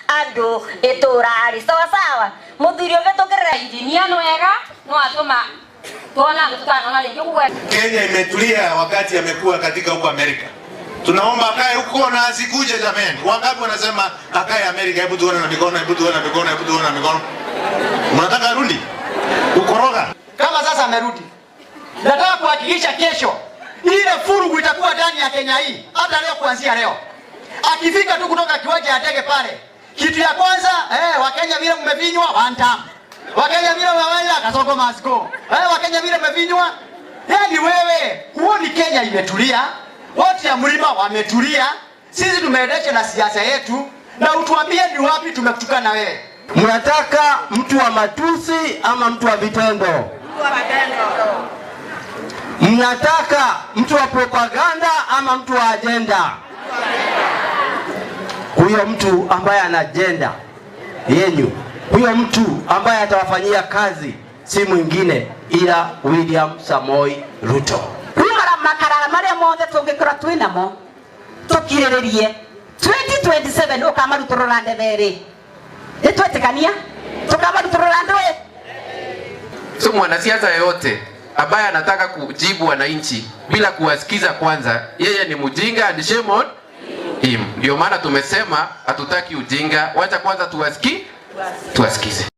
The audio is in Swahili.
andu iturari sawa muthuri ugetukirira injinia no wega no atuma tuona tutana na leo kwa Kenya imetulia wakati amekuwa katika huko Amerika. Tunaomba akae huko na asikuje jamani. Wangapi wanasema akae Amerika, hebu tuone na mikono, hebu tuone na mikono, hebu tuone na mikono. Mnataka rudi? Ukoroga. Kama sasa amerudi. Nataka kuhakikisha kesho ile furugu itakuwa ndani ya Kenya hii. Hata leo kuanzia leo. Akifika tu kutoka kiwanja ya ndege pale. Kitu ya kwanza, Wakenya vile mmevinywa one time. Wakenya vile waweja kasoko masko. Wakenya vile mmevinywa. Yaani wewe, huoni Kenya imetulia? Watu ya mlima wametulia. Sisi tumeendesha na siasa yetu na utuambie ni wapi tumekutukana na wewe. Mnataka mtu wa matusi ama mtu wa vitendo? mtu wa vitendo. Mnataka mtu wa propaganda ama mtu wa agenda? Huyo mtu ambaye ana agenda yenyu, huyo mtu ambaye atawafanyia kazi si mwingine ila William Samoei Ruto. makarara maria mothe tungikora twinamo tukiririe 2027 ukamaruturura ndeberi nitwetikania tukamaruturura ndwe. So mwanasiasa yote ambaye anataka kujibu wananchi bila kuwasikiza kwanza, yeye ni mjinga and shame on him. Ndio maana tumesema hatutaki ujinga, wacha kwanza tuwasikize.